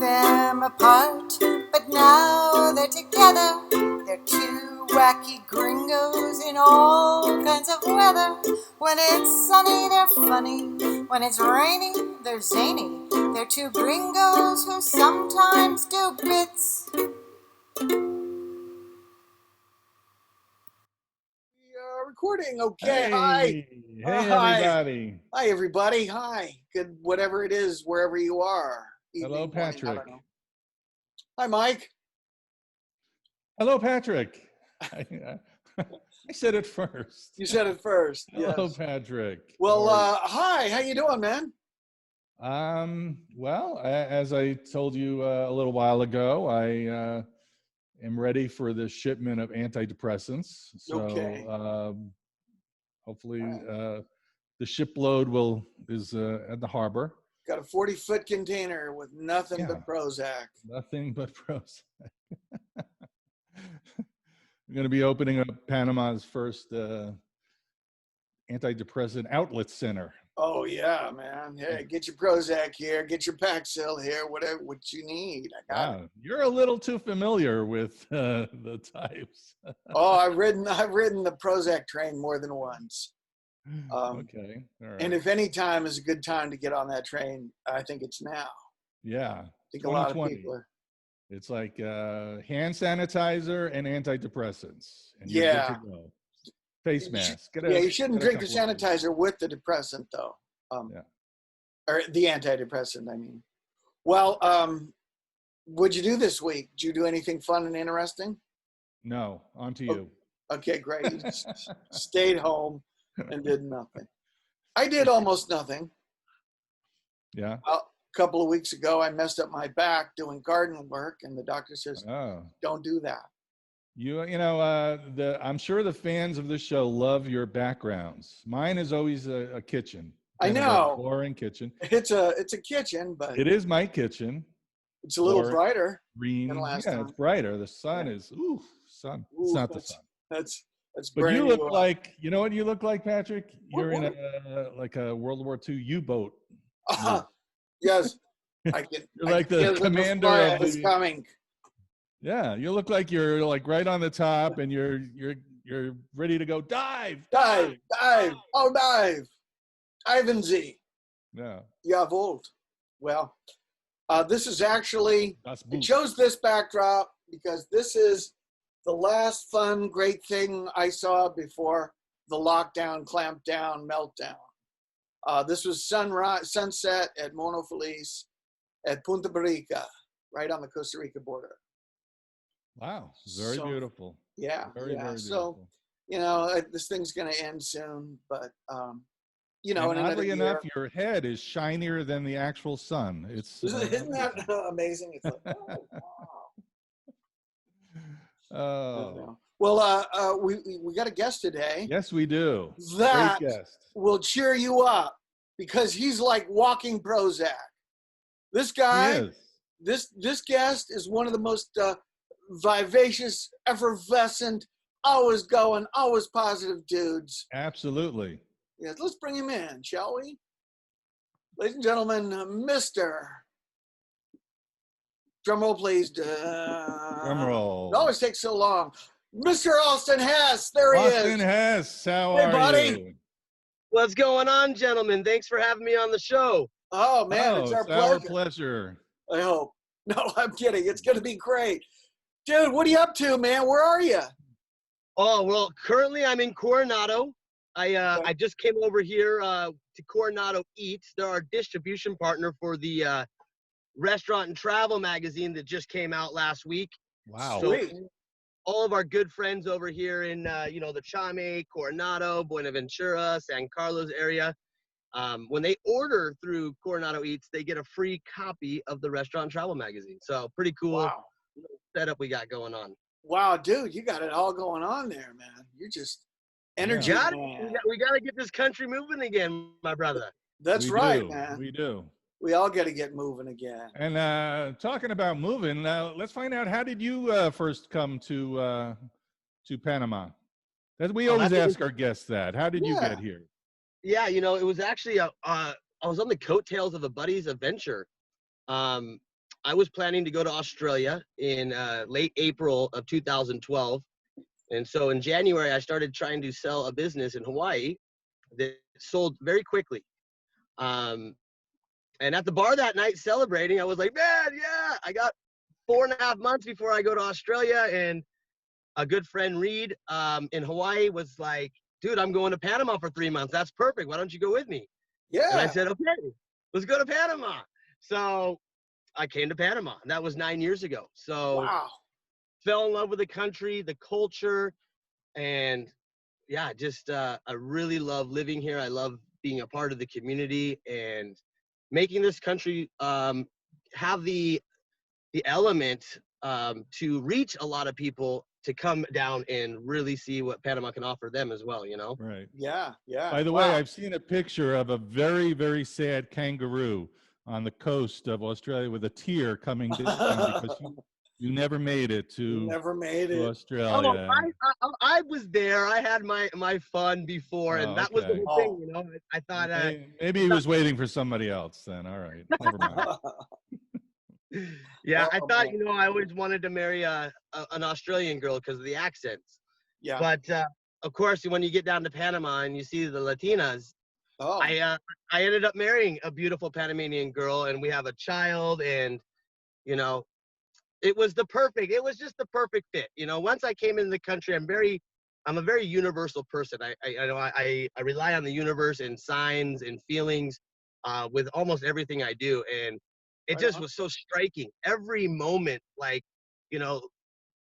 them apart, but now they're together. They're two wacky gringos in all kinds of weather. When it's sunny, they're funny. When it's rainy, they're zany. They're two gringos who sometimes do bits. Recording. Okay. Hi. Everybody. Hi, everybody. Hi. Good, whatever it is, wherever you are. Hello, Evening, Patrick. morning, I don't know. Hi, Mike. Hello, Patrick. I said it first. You said it first. Hello, yes. Patrick. Well, hi. How you doing, man? Well, as I told you a little while ago, I am ready for the shipment of antidepressants. So Okay. hopefully the shipload is at the harbor. Got a 40-foot container with nothing but Prozac. Nothing but Prozac. We're going to be opening up Panama's first antidepressant outlet center. Oh yeah, man. Hey, get your Prozac here, get your Paxil here, whatever what you need. I got it. You're a little too familiar with the types. Oh, I've ridden the Prozac train more than once. Okay. All right. And if any time is a good time to get on that train, I think it's now. Yeah. I think a lot of people are. It's like hand sanitizer and antidepressants. And you're yeah. good to go. Face mask. You shouldn't drink the sanitizer with the depressant, though. Or the antidepressant, I mean. Well, what'd you do this week? Did you do anything fun and interesting? No. On to you. Okay, great. You just stayed home and did nothing. I did almost nothing. Yeah. A couple of weeks ago, I messed up my back doing garden work, and the doctor says, don't do that. I'm sure the fans of this show love your backgrounds. Mine is always a kitchen. I know. Boring kitchen. It's a kitchen, but it is my kitchen. It's a little brighter. Green. Than last time. It's brighter. The sun is sun. It's not the sun. That's but you look like, you know what you look like, Patrick? You're in a World War II U-boat. Yes. I can. You're like the commander of the coming. Yeah, you look like you're like right on the top, and you're ready to go dive. Oh, dive. Ivan Z. Yeah. Jawohl. Well, this is actually, I chose this backdrop because this is the last fun, great thing I saw before the lockdown, clampdown, meltdown. This was sunset at Mono Feliz at Punta Rica, right on the Costa Rica border. Wow, very beautiful. Yeah, very so, beautiful. this thing's going to end soon, but, and oddly enough, your head is shinier than the actual sun. Isn't that amazing? It's like, oh, wow. Oh. Well, we got a guest today. Yes, we do. That great guest. Will cheer you up because he's like walking Prozac. This guy, this guest is one of the most vivacious, effervescent, always going, always positive dudes. Absolutely. Yes, let's bring him in, shall we? Ladies and gentlemen, Mr. Drum roll, please. Drum roll. It always takes so long. Mr. Austin Hess, there he is. Austin Hess, how are you? What's going on, gentlemen? Thanks for having me on the show. Oh, man, it's our pleasure. I hope. No, I'm kidding. It's going to be great. Dude, what are you up to, man? Where are you? Oh, well, currently I'm in Coronado. I just came over here to Coronado Eats. They're our distribution partner for the restaurant and travel magazine that just came out last week. Wow. So all of our good friends over here in, the Chame, Coronado, Buenaventura, San Carlos area, when they order through Coronado Eats, they get a free copy of the restaurant and travel magazine. So pretty cool setup we got going on. Wow, dude, you got it all going on there, man. You're just energy. We got to get this country moving again, my brother. That's right, man. We do. We all got to get moving again. And talking about moving, let's find out, how did you first come to Panama? We always ask our guests that. How did you get here? Yeah, it was actually I was on the coattails of a buddy's adventure. I was planning to go to Australia in late April of 2012. And so in January, I started trying to sell a business in Hawaii that sold very quickly. And at the bar that night celebrating, I was like, man, yeah, I got 4.5 months before I go to Australia. And a good friend, Reed, in Hawaii was like, dude, I'm going to Panama for 3 months. That's perfect. Why don't you go with me? And I Yeah. said, okay, let's go to Panama. So I came to Panama. And that was 9 years ago. So Wow. fell in love with the country, the culture, and yeah, just I really love living here. I love being a part of the community and making this country have the element to reach a lot of people to come down and really see what Panama can offer them as well, you know? Right. Yeah. Yeah. By the Wow. way, I've seen a picture of a very, very sad kangaroo on the coast of Australia with a tear coming down because you never made it You to never made to it. Australia. I was there. I had my fun before, and Oh, that was the okay. whole thing, you know? I thought, Maybe he was waiting for somebody else then. All right. Never mind. yeah, I Oh, thought, man. you know, I always wanted to marry an Australian girl because of the accents. Yeah. But of course, when you get down to Panama and you see the Latinas, Oh. I ended up marrying a beautiful Panamanian girl, and we have a child, and you know, it was just the perfect fit. You know, once I came into the country, I'm a very universal person. I rely on the universe and signs and feelings with almost everything I do, and it Right just on. was so striking. Every moment, like, you know,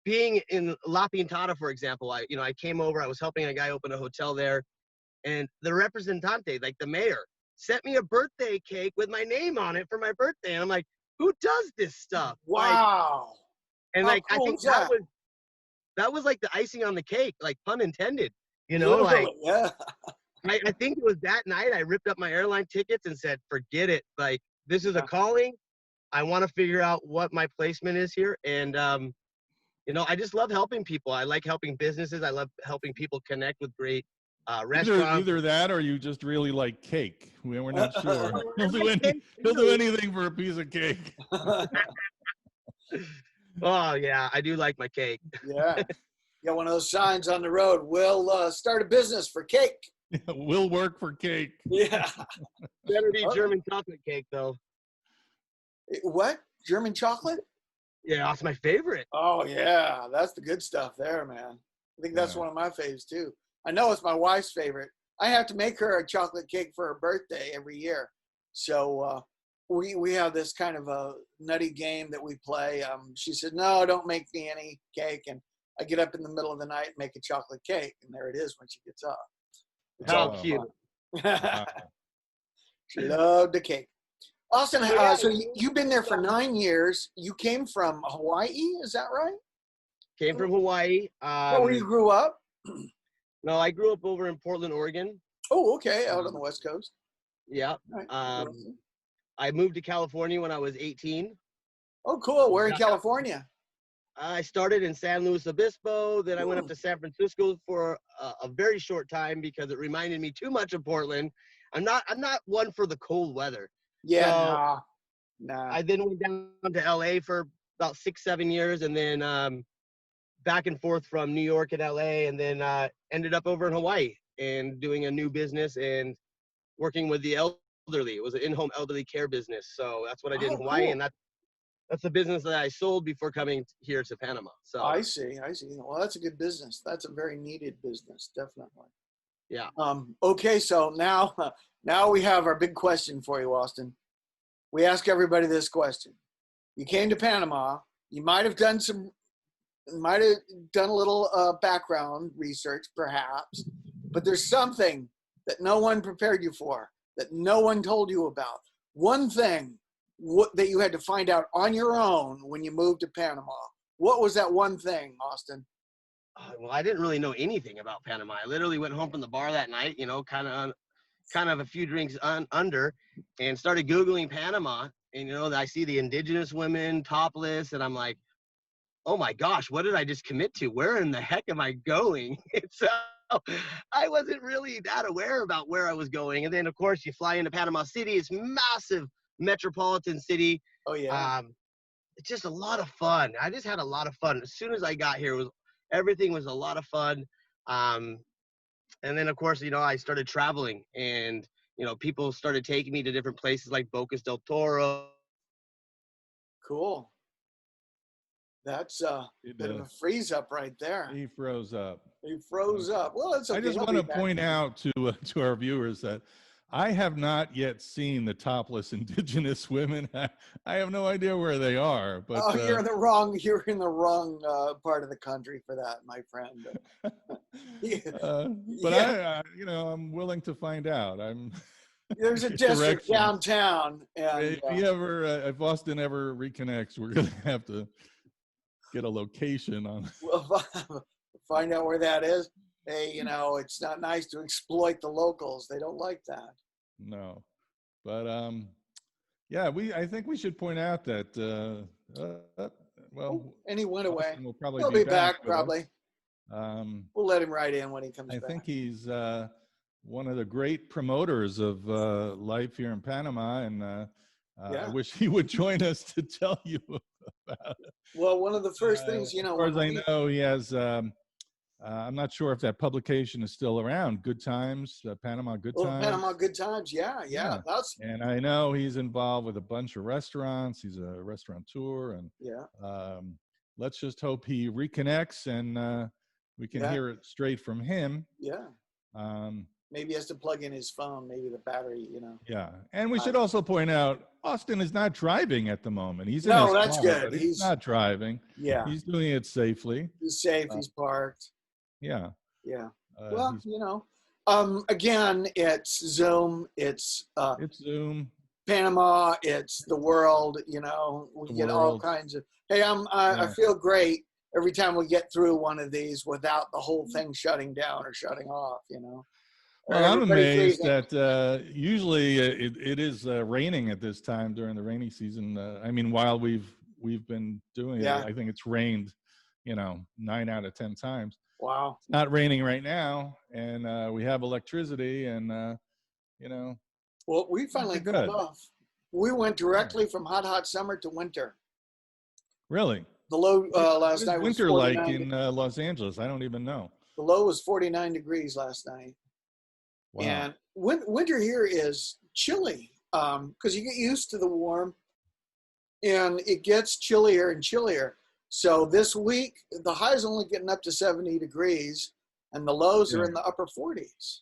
being in La Pintada, for example, I came over, I was helping a guy open a hotel there, and the representante, like the mayor, sent me a birthday cake with my name on it for my birthday, and I'm like, who does this stuff? Like, Wow. and How like, I cool think is that? that was like the icing on the cake, like pun intended. You know, like Literally. Yeah. I think it was that night I ripped up my airline tickets and said, forget it. Like, this is a Yeah. calling. I want to figure out what my placement is here. And you know, I just love helping people. I like helping businesses. I love helping people connect with great restaurants. Either that or you just really like cake. We're not sure. I like cake He'll do too. anything for a piece of cake. Oh yeah, I do like my cake. Yeah. Got one of those signs on the road. We'll start a business for cake. Will work for cake. Yeah. Better be Oh. German chocolate cake though. What? German chocolate? Yeah, that's my favorite. Oh yeah, that's the good stuff there, man. I think that's Yeah. one of my faves too. I know it's my wife's favorite. I have to make her a chocolate cake for her birthday every year. So we have this kind of a nutty game that we play. She said, "No, don't make me any cake," and I get up in the middle of the night and make a chocolate cake, and there it is when she gets up. It's How all cute. fun. Wow. She loved the cake. Austin, So, yeah, so you've been there for 9 years. You came from Hawaii, is that right? came from Hawaii. Where you grew up? No, I grew up over in Portland, Oregon. Oh, okay, out on the West Coast. Yeah. All right. Awesome. I moved to California when I was 18. Oh, cool. Where in California? I started in San Luis Obispo. Then I went up to San Francisco for a very short time because it reminded me too much of Portland. I'm not one for the cold weather. Yeah, So nah. I then went down to LA for about 6-7 years, and then back and forth from New York and LA, and then ended up over in Hawaii and doing a new business and working with the elderly. It was an in-home elderly care business. So that's what I did in Hawaii, Cool. and that's the business that I sold before coming here to Panama. So I see. Well, that's a good business. That's a very needed business, definitely. yeah. Okay, so now we have our big question for you, Austin. We ask everybody this question. You came to Panama. You might have done a little background research, perhaps, but there's something that no one prepared you for, that no one told you about. One thing that you had to find out on your own when you moved to Panama. What was that one thing, Austin? Well, I didn't really know anything about Panama. I literally went home from the bar that night, you know, kind of a few drinks under, and started Googling Panama. And, you know, I see the indigenous women topless, and I'm like, oh my gosh, what did I just commit to? Where in the heck am I going? So I wasn't really that aware about where I was going. And then, of course, you fly into Panama City. It's massive metropolitan city. Oh, yeah. it's just a lot of fun. I just had a lot of fun. As soon as I got here, everything was a lot of fun. And then, of course, I started traveling, and, people started taking me to different places like Bocas del Toro. Cool. That's a bit of a freeze up right there. He froze up. He froze up. Well, it's okay. I just want to point out to our viewers that I have not yet seen the topless indigenous women. I have no idea where they are. But you're in the wrong part of the country for that, my friend. But I'm willing to find out. There's a district downtown, and if Austin ever reconnects, we're gonna have to get a location on. We'll find out where that is. Hey, it's not nice to exploit the locals. They don't like that. No, but I think we should point out that and he went away. Will probably He'll be back probably. We'll let him right in when he comes back. I think he's one of the great promoters of life here in Panama, and I wish he would join us to tell you about it. Well, one of the first things, as far as I know, he has. I'm not sure if that publication is still around. Good Times, Panama Good Times. Panama Good Times, yeah. And I know he's involved with a bunch of restaurants. He's a restaurateur, and let's just hope he reconnects and we can hear it straight from him. Yeah. Maybe he has to plug in his phone. Maybe the battery, Yeah, and we should also point out Austin is not driving at the moment. He's that's good. He's not driving. Yeah, he's doing it safely. He's safe. He's parked. Yeah. Yeah. Well, again, it's Zoom. It's Zoom. Panama. It's the world. We get all kinds of. Hey, I feel great every time we get through one of these without the whole thing shutting down or shutting off. Well, I'm amazed that usually it is raining at this time during the rainy season. While we've been doing it, I think it's rained, 9 out of 10 times. Wow. It's not raining right now, and we have electricity, and Well, we finally got off. We went directly from hot summer to winter. Really? The low last night was winter like in Los Angeles. I don't even know. The low was 49 degrees last night. Wow. And winter here is chilly because you get used to the warm, and it gets chillier and chillier. So this week, the high is only getting up to 70 degrees, and the lows are in the upper 40s.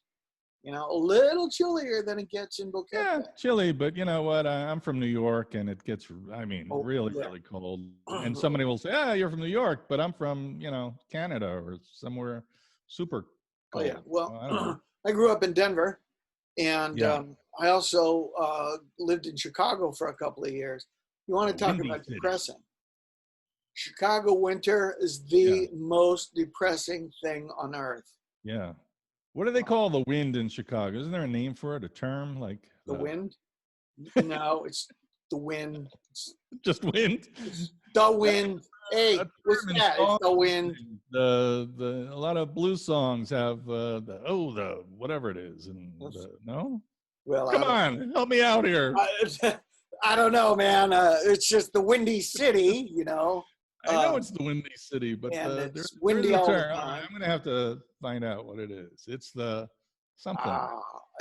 A little chillier than it gets in Boquete. Yeah, chilly, but you know what? I'm from New York, and it gets, really cold. And somebody will say, you're from New York, but I'm from, Canada or somewhere super cold. Oh, yeah. Well, I grew up in Denver, and I also lived in Chicago for a couple of years. You want to talk about depressing? Chicago winter is the most depressing thing on earth. Yeah. What do they call the wind in Chicago? Isn't there a name for it? A term like the wind? No, it's the wind. It's just wind. It's the wind. Hey, what's that? It's the wind. A lot of blues songs have the whatever it is, and no. Well, come on, help me out here. I don't know, man. It's just the Windy City, I know it's the Windy City, but there's windy all the time. I'm going to have to find out what it is. It's the something.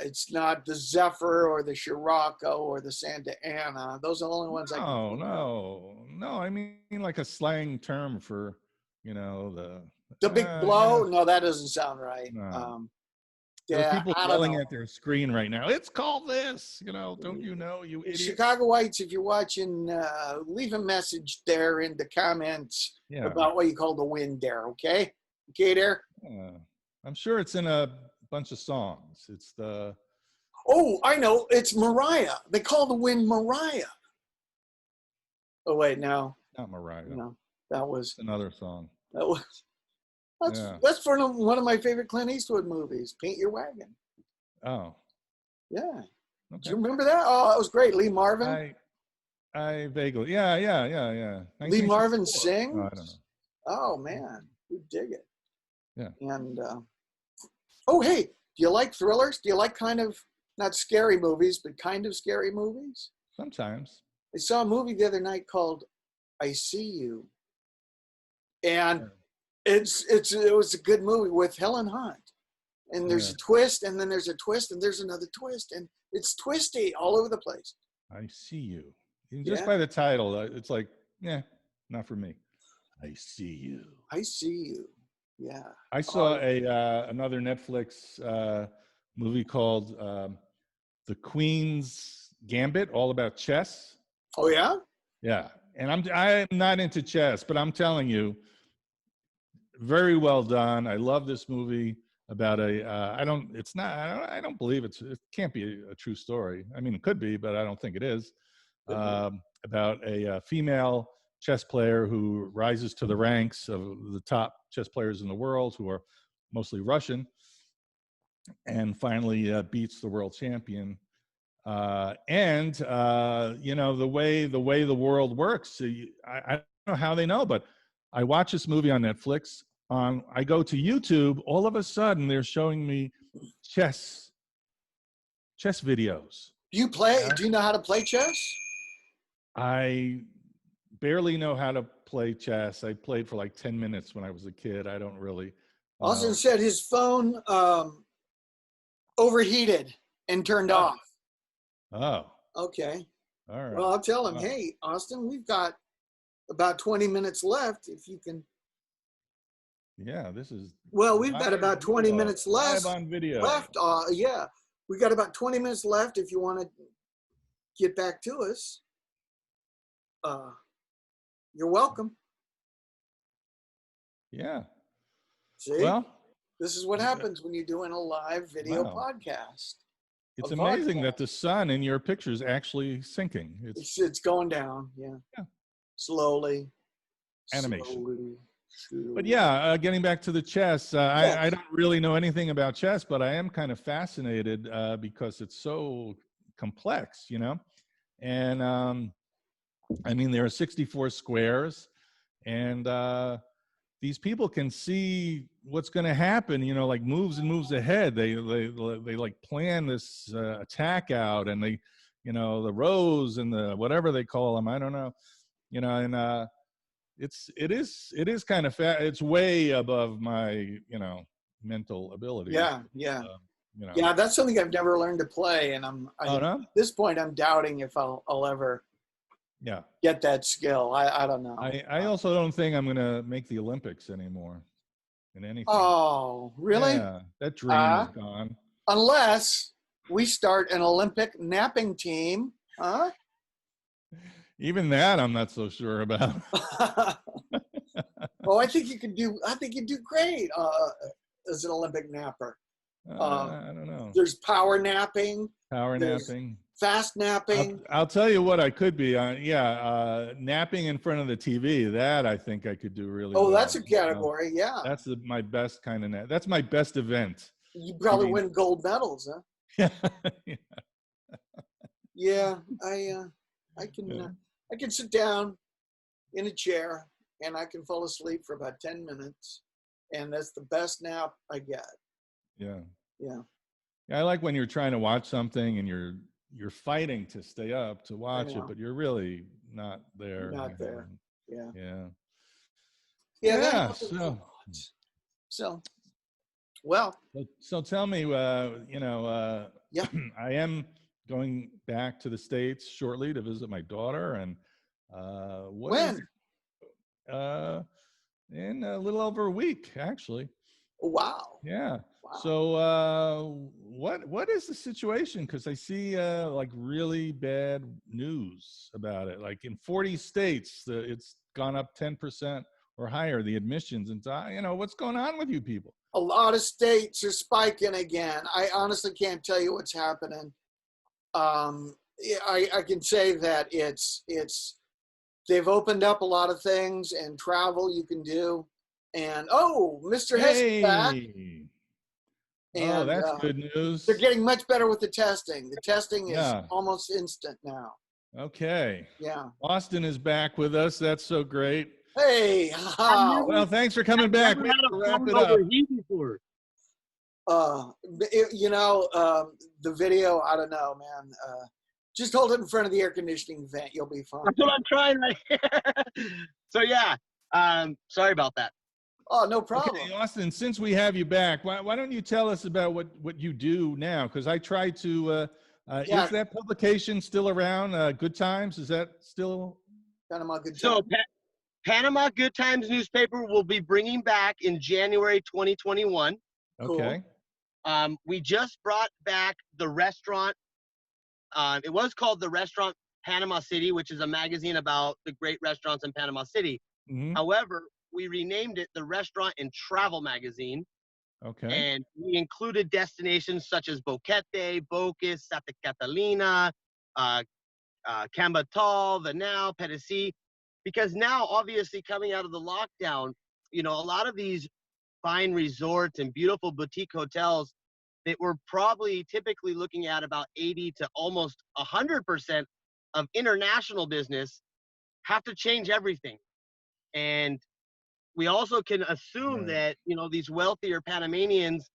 It's not the Zephyr or the Scirocco or the Santa Ana. Those are the only ones I can think of. No. I mean like a slang term for, the big blow. No, that doesn't sound right. No. There are people yelling at their screen right now. It's called this, don't you know, you idiot. Chicagoites, if you're watching, leave a message there in the comments about what you call the wind there, okay? Okay there? I'm sure it's in a bunch of songs. It's the... Oh, I know. It's Mariah. They call the wind Mariah. Oh, wait, no. Not Mariah. No, that was... It's another song. That was... That's for one of my favorite Clint Eastwood movies, Paint Your Wagon. Oh. Yeah. Okay. Do you remember that? Oh, that was great. Lee Marvin. I vaguely. Yeah. Lee Marvin sings? No, I don't know. Oh, man. We dig it. Yeah. And, hey, do you like thrillers? Do you like kind of, not scary movies, but kind of scary movies? Sometimes. I saw a movie the other night called I See You. And it was a good movie with Helen Hunt. And there's a twist, and then there's a twist, and there's another twist, and it's twisty all over the place. I See You. Just by the title, it's like, not for me. I See You. I See You. Yeah. I saw another Netflix movie called The Queen's Gambit, all about chess. Oh yeah? Yeah. And I'm not into chess, but I'm telling you, very well done. I love this movie about I don't believe it can't be a true story. I mean, it could be, but I don't think it is. About a female chess player who rises to the ranks of the top chess players in the world, who are mostly Russian, and finally beats the world champion. You know, the way the world works, I don't know how they know, but I watch this movie on Netflix. I go to YouTube, all of a sudden they're showing me chess videos. Do you play? Do you know how to play chess? I barely know how to play chess. I played for like 10 minutes when I was a kid. I don't really. Austin said his phone overheated and turned off. Oh. Okay. All right. Well, I'll tell him, hey, Austin, we've got about 20 minutes left. If you can. Yeah, this is. Well, we've got about 20 minutes left. Live on video. Yeah, we got about 20 minutes left. If you want to get back to us, you're welcome. Yeah. See? Well, this is what happens when you're doing a live video podcast. It's amazing that the sun in your picture is actually sinking. It's going down. Yeah. Slowly. Animation. But yeah, getting back to the chess, I don't really know anything about chess, but I am kind of fascinated because it's so complex, you know? And I mean, there are 64 squares, and these people can see what's going to happen, you know, like moves and moves ahead. They like plan this attack out, and they, you know, the rows and the whatever they call them, I don't know, you know, and it is kind of it's way above my, you know, mental ability. Yeah. You know. Yeah, that's something I've never learned to play, and at this point I'm doubting if I'll ever get that skill. I don't know. I also don't think I'm gonna make the Olympics anymore in anything. Oh, really? Yeah, that dream is gone. Unless we start an Olympic napping team, huh? Even that I'm not so sure about. Oh, I think you do great as an Olympic napper. I don't know. There's power napping. Napping. Fast napping. I'll tell you what I could be. Napping in front of the TV. That I think I could do really well. Oh, that's a category. Yeah. That's my best kind of nap. That's my best event. You probably win gold medals, huh? Yeah. I can sit down in a chair and I can fall asleep for about 10 minutes, and that's the best nap I get. Yeah. I like when you're trying to watch something and you're fighting to stay up to watch it, but you're really not there. Not there. Yeah. So tell me, you know, I am going back to the States shortly to visit my daughter, and when? In a little over a week, actually. Wow. Yeah. Wow. So what is the situation? Because I see like really bad news about it. Like in 40 states, it's gone up 10% or higher, the admissions. And you know, what's going on with you people? A lot of states are spiking again. I honestly can't tell you what's happening. I can say that they've opened up a lot of things, and travel you can do. And Mr. Hess is back. And, that's good news. They're getting much better with the testing. The testing is almost instant now. Okay. Yeah. Austin is back with us. That's so great. Hey. Well, thanks for coming back. We have to wrap it up. You know, the video, I don't know, man. Just hold it in front of the air conditioning vent. You'll be fine. That's what I'm trying right here. So yeah, sorry about that. Oh, no problem. Okay, Austin, since we have you back, why don't you tell us about what you do now? Because I tried to, is that publication still around? Good Times, is that still? Panama Good Times. So Panama Good Times newspaper will be bringing back in January 2021. Okay. Cool. We just brought back the restaurant. It was called the Restaurant Panama City, which is a magazine about the great restaurants in Panama City. Mm-hmm. However, we renamed it the Restaurant and Travel Magazine. Okay. And we included destinations such as Boquete, Bocas, Santa Catalina, Cambatal, Vanau, Pedesi, because now, obviously, coming out of the lockdown, a lot of these fine resorts and beautiful boutique hotels that we're probably typically looking at about 80 to almost 100% of international business have to change everything. And we also can assume that, these wealthier Panamanians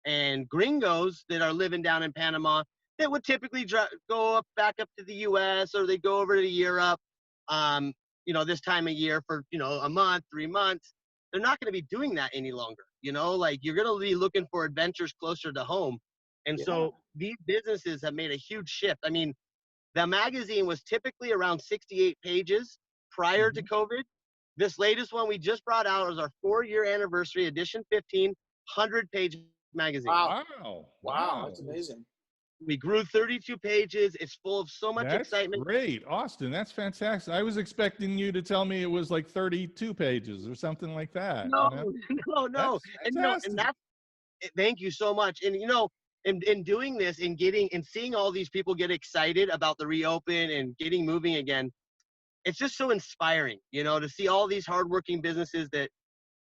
and gringos that are living down in Panama that would typically go back up to the US, or they go over to Europe, this time of year for, a month, 3 months. They're not going to be doing that any longer. Like, you're going to be looking for adventures closer to home. And so these businesses have made a huge shift. I mean, the magazine was typically around 68 pages prior to COVID. This latest one we just brought out is our 4-year anniversary, edition 15, 100-page magazine. Wow. That's amazing. We grew 32 pages. It's full of so much excitement. That's great. Austin, that's fantastic. I was expecting you to tell me it was like 32 pages or something like that. No. That's And that's, thank you so much. And, in doing this and seeing all these people get excited about the reopen and getting moving again, it's just so inspiring, to see all these hardworking businesses that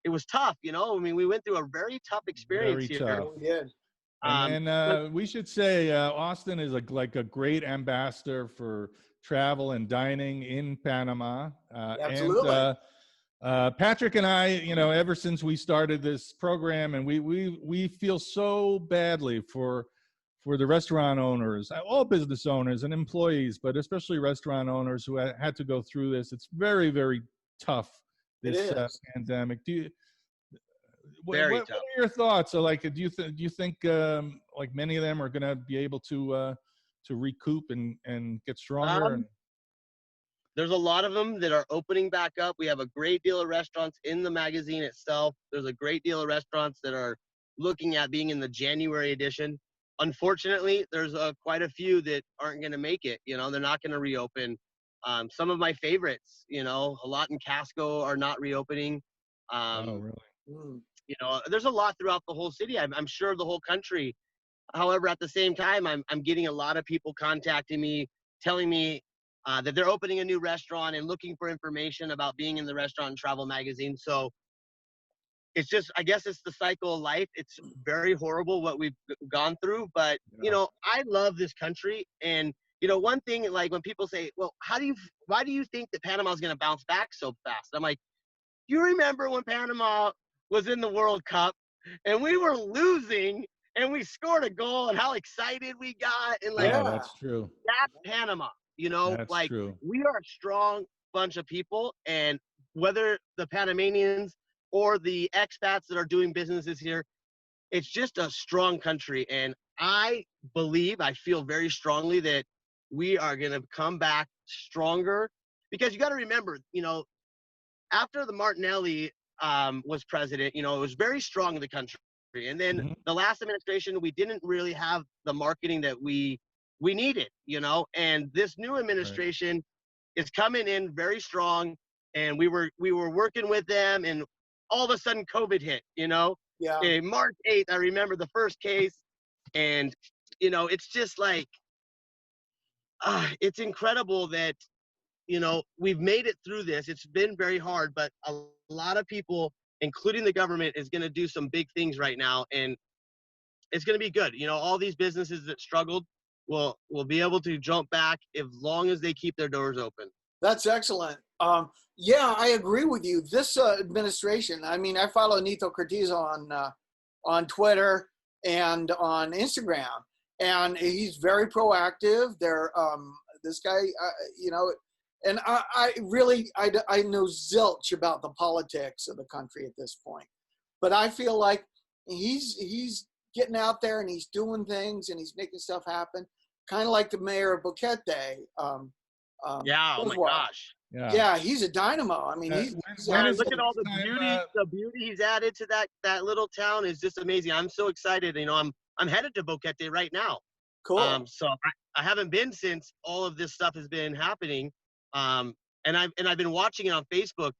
it was tough, I mean, we went through a very tough experience here. Tough. We did. And we should say Austin is like a great ambassador for travel and dining in Panama. Absolutely. And Patrick and I, ever since we started this program, and we feel so badly for the restaurant owners, all business owners and employees, but especially restaurant owners who had to go through this. It's very, very tough, this pandemic. What are your thoughts? So, like, do you think like many of them are going to be able to recoup and get stronger? There's a lot of them that are opening back up. We have a great deal of restaurants in the magazine itself. There's a great deal of restaurants that are looking at being in the January edition. Unfortunately, there's quite a few that aren't going to make it. They're not going to reopen. Some of my favorites, a lot in Casco are not reopening. Oh, really? There's a lot throughout the whole city. I'm sure the whole country. However, at the same time, I'm getting a lot of people contacting me, telling me that they're opening a new restaurant and looking for information about being in the Restaurant and Travel magazine. So it's just, I guess it's the cycle of life. It's very horrible what we've gone through, but I love this country. And one thing, like, when people say, well, why do you think that Panama is going to bounce back so fast? I'm like, you remember when Panama was in the World Cup and we were losing and we scored a goal and how excited we got? And like, that's true. That's Panama, That's true. We are a strong bunch of people, and whether the Panamanians or the expats that are doing businesses here, it's just a strong country. And I feel very strongly that we are going to come back stronger, because you got to remember, after the Martinelli was president, it was very strong in the country. And then the last administration, we didn't really have the marketing that we needed, and this new administration is coming in very strong, and we were working with them, and all of a sudden COVID hit, And March 8th, I remember the first case, and, it's just like, it's incredible that, we've made it through this. It's been very hard, but a lot of people, including the government, is going to do some big things right now, and it's going to be good. All these businesses that struggled will be able to jump back as long as they keep their doors open. That's excellent. I agree with you. This administration, I mean, I follow Nito Cortizo on Twitter and on Instagram, and he's very proactive. This guy, and I know zilch about the politics of the country at this point, but I feel like he's getting out there and he's doing things and he's making stuff happen, kind of like the mayor of Boquete. Yeah. Oh my gosh. Yeah, he's a dynamo. I mean, look at all the beauty. The beauty he's added to that little town is just amazing. I'm so excited. I'm headed to Boquete right now. Cool. So I haven't been since all of this stuff has been happening. And I've been watching it on Facebook.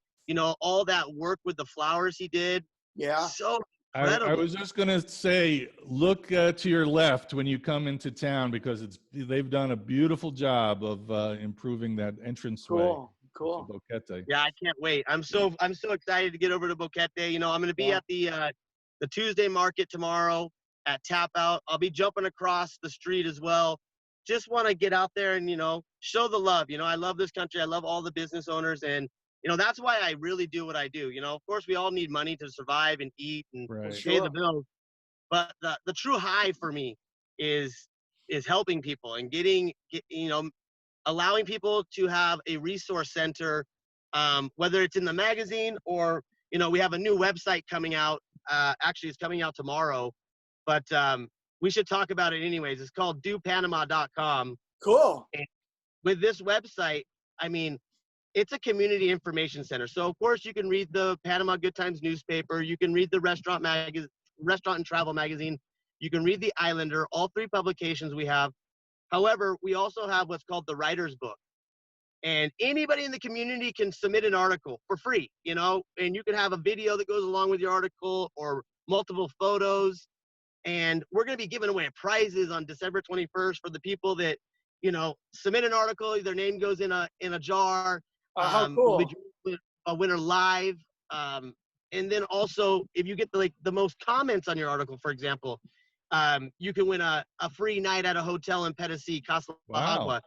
All that work with the flowers he did. Yeah. So I was just gonna say, look to your left when you come into town, because they've done a beautiful job of improving that entranceway. Cool. Boquete. Yeah, I can't wait. I'm so excited to get over to Boquete. I'm going to be at the Tuesday market tomorrow at Tap Out. I'll be jumping across the street as well. Just want to get out there and show the love. I love this country. I love all the business owners, and that's why I really do what I do. Of course, we all need money to survive and eat and pay the bills. But the true high for me is helping people and allowing people to have a resource center, whether it's in the magazine or, we have a new website coming out. Actually, it's coming out tomorrow, but we should talk about it anyways. It's called dopanama.com. Cool. And with this website, it's a community information center. So, of course, you can read the Panama Good Times newspaper. You can read the Restaurant and Travel magazine. You can read the Islander, all 3 publications we have. However, we also have what's called the writer's book. And anybody in the community can submit an article for free, and you can have a video that goes along with your article or multiple photos. And we're going to be giving away prizes on December 21st for the people that, submit an article. Their name goes in a jar. How cool. We'll be a winner live. And then also, if you get the most comments on your article, for example, you can win a free night at a hotel in Petití, Casa La Agua.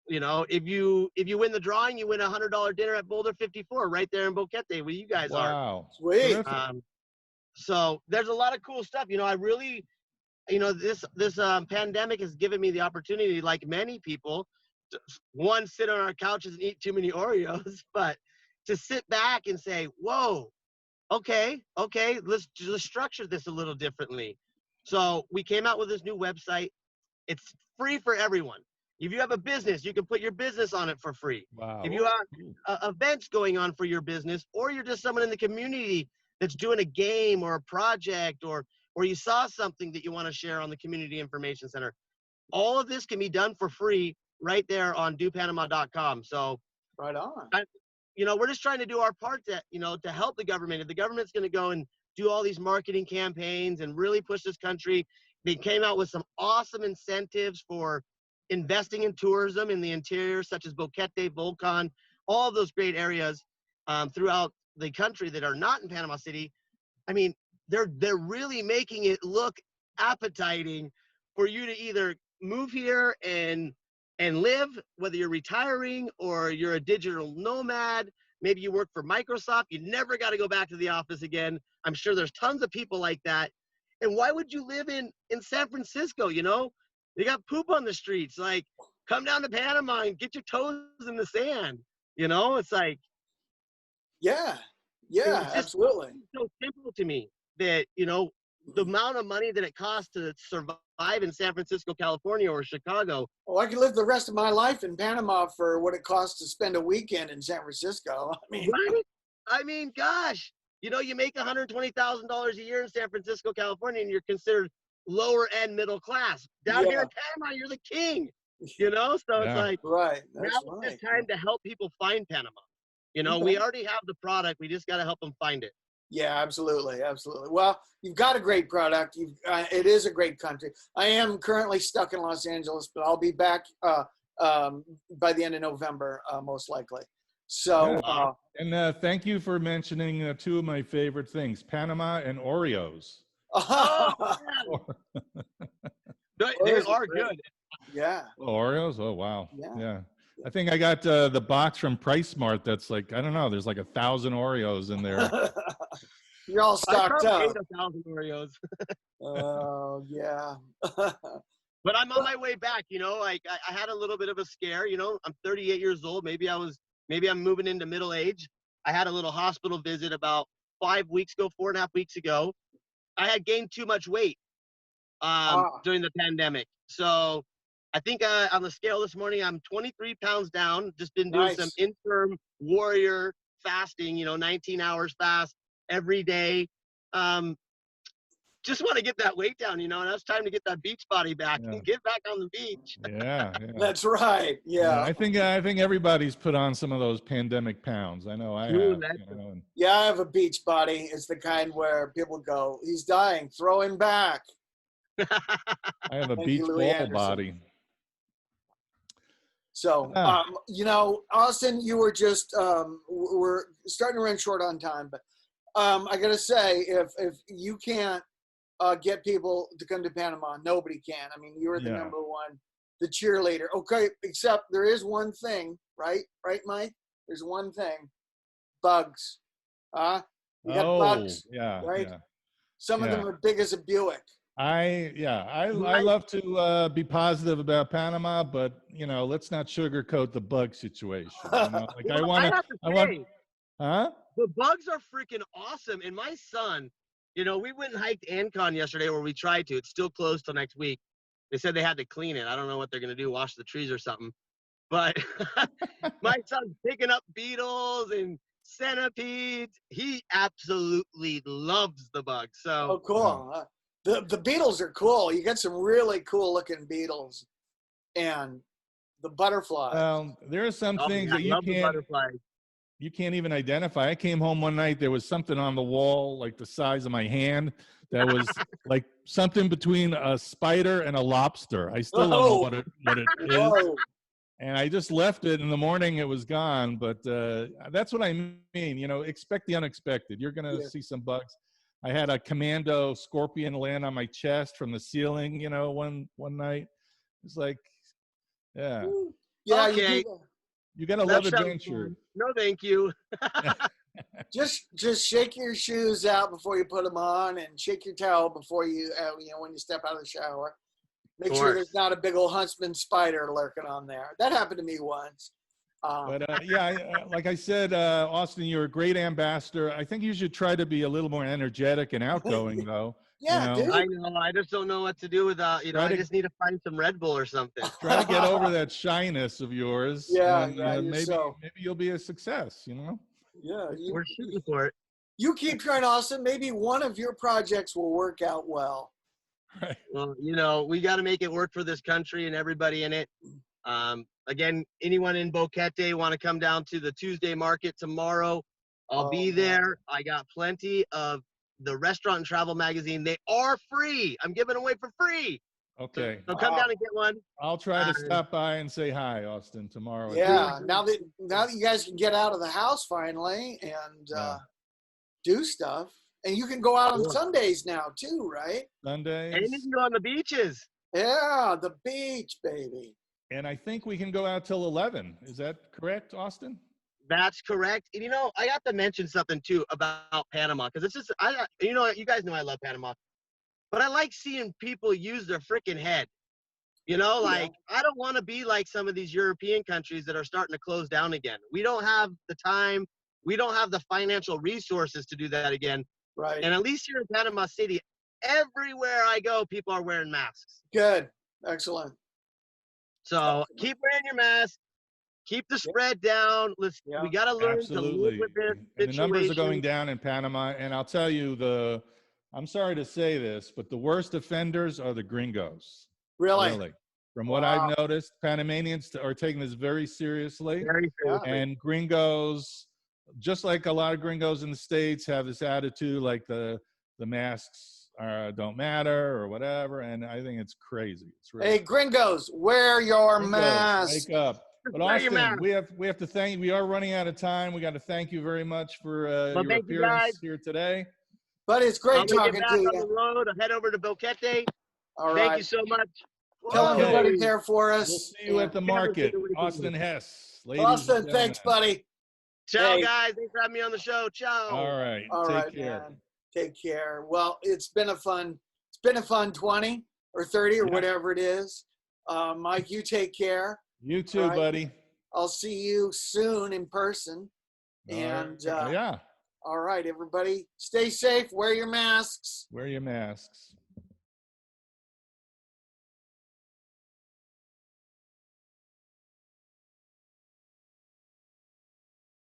If you win the drawing, you win a $100 dinner at Boulder 54 right there in Boquete, where you guys are. Wow, sweet. So there's a lot of cool stuff. I really, this pandemic has given me the opportunity, like many people, to, one, sit on our couches and eat too many Oreos, but to sit back and say, whoa, okay, let's structure this a little differently. So we came out with this new website. It's free for everyone. If you have a business, you can put your business on it for free. Wow. If you have events going on for your business, or you're just someone in the community that's doing a game or a project, or you saw something that you want to share on the Community Information Center, all of this can be done for free right there on dopanama.com. So right on. We're just trying to do our part to help the government. If the government's going to go and do all these marketing campaigns and really push this country, they came out with some awesome incentives for investing in tourism in the interior, such as Boquete, Volcan, all of those great areas throughout the country that are not in Panama City. They're really making it look appetizing for you to either move here and live, whether you're retiring or you're a digital nomad. Maybe you work for Microsoft. You never got to go back to the office again. I'm sure there's tons of people like that. And why would you live in San Francisco? They got poop on the streets. Like, come down to Panama and get your toes in the sand. It's like, yeah, absolutely. It's so simple to me that, the amount of money that it costs to survive in San Francisco, California, or Chicago. Oh, I could live the rest of my life in Panama for what it costs to spend a weekend in San Francisco. Right? Gosh, you make $120,000 a year in San Francisco, California, and you're considered lower end middle class. Down here in Panama, you're the king. So it's like, right. Now it's just time to help people find Panama. We already have the product. We just got to help them find it. Yeah, absolutely. Well, you've got a great product. It is a great country. I am currently stuck in Los Angeles, but I'll be back by the end of November, most likely. So, and thank you for mentioning 2 of my favorite things, Panama and Oreos. Oh, they are good. Yeah. Oreos? Oh, wow. Yeah. I think I got the box from PriceSmart that's like, I don't know, there's like 1,000 Oreos in there. You're all stocked up. 1,000 Oreos. Oh, yeah. But I'm on my way back, you know, like I had a little bit of a scare, you know, I'm 38 years old. Maybe I'm moving into middle age. I had a little hospital visit about 5 weeks ago, 4.5 weeks ago. I had gained too much weight during the pandemic. So I think on the scale this morning, I'm 23 pounds down. Just been doing some Nice. interim warrior fasting, you know, 19 hours fast every day. Just want to get that weight down, you know, and it's time to get that beach body back and get back on the beach. Yeah. That's right. Yeah. I think everybody's put on some of those pandemic pounds. I know I have. You know, yeah, I have a beach body. It's the kind where people go, he's dying, throw him back. I have a beach ball body. So, you know, Austin, you were just, we're starting to run short on time, but I got to say, if you can't get people to come to Panama, nobody can. I mean, you're the number one, the cheerleader. Okay, except there is one thing, right? Right, Mike? There's one thing. Bugs. You got bugs, right? Yeah. Some of them are big as a Buick. I love to be positive about Panama, but you know, let's not sugarcoat the bug situation. You know, like the bugs are freaking awesome. And my son, you know, we went and hiked Ancon yesterday, where we tried to. It's still closed till next week. They said they had to clean it. I don't know what they're gonna do, wash the trees or something. But my son's picking up beetles and centipedes. He absolutely loves the bugs. So cool. The beetles are cool. You get some really cool looking beetles, and the butterflies. Well, there are some things that you can't even identify. I came home one night, there was something on the wall like the size of my hand that was like something between a spider and a lobster. I still don't know what it is. And I just left it. In the morning, it was gone. But that's what I mean. You know, expect the unexpected. You're going to see some bugs. I had a commando scorpion land on my chest from the ceiling, you know, one night. It's like, yeah, okay. You gotta love adventure. No, thank you. just shake your shoes out before you put them on, and shake your towel before you, you know, when you step out of the shower. Make sure there's not a big old huntsman spider lurking on there. That happened to me once. But like I said, Austin, you're a great ambassador. I think you should try to be a little more energetic and outgoing, though. Yeah, you know? dude. I know. I just don't know what to do without, you know, I just need to find some Red Bull or something. Try to get over that shyness of yours. Maybe you'll be a success, you know? Yeah. We're shooting for it. You keep trying, Austin. Maybe one of your projects will work out well. Right. Well, you know, we got to make it work for this country and everybody in it. Again, anyone in Boquete want to come down to the Tuesday market tomorrow, I'll be there. I got plenty of the Restaurant and Travel magazine. They are free. I'm giving away for free. Okay. So come down and get one. I'll try to stop by and say hi, Austin, tomorrow. Yeah. Now that you guys can get out of the house finally and do stuff, and you can go out on Sundays now too, right? Sundays. And you can go on the beaches. Yeah, the beach, baby. And I think we can go out till 11. Is that correct, Austin? That's correct. And, you know, I got to mention something too about Panama, because it's just, you know, you guys know I love Panama, but I like seeing people use their freaking head. You know, like I don't want to be like some of these European countries that are starting to close down again. We don't have the time. We don't have the financial resources to do that again. Right. And at least here in Panama City, everywhere I go, people are wearing masks. Good. Excellent. So keep wearing your mask. Keep the spread down. We got to learn to live with this situation. And the numbers are going down in Panama. And I'll tell you, I'm sorry to say this, but the worst offenders are the gringos. Really? From what I've noticed, Panamanians are taking this very seriously. Very seriously. And gringos, just like a lot of gringos in the States, have this attitude like the masks don't matter or whatever. And I think it's crazy. It's really hey, gringos, wear your mask. Wake up. But Austin, we have to thank. We are running out of time. We got to thank you very much for your appearance here today. But it's great talking to you. On the road, I'll head over to Boquete. All right. Thank you so much. Tell everybody there for us. We'll see you at the market. Austin Hess. Austin, thanks, buddy. Ciao, guys. Thanks for having me on the show. Ciao. All right. All right, Take care. Man. Take care. Well, it's been a fun been a fun 20 or 30 or whatever it is. Mike, you take care. You too, buddy. I'll see you soon in person. And yeah. All right, everybody, stay safe. Wear your masks. Wear your masks.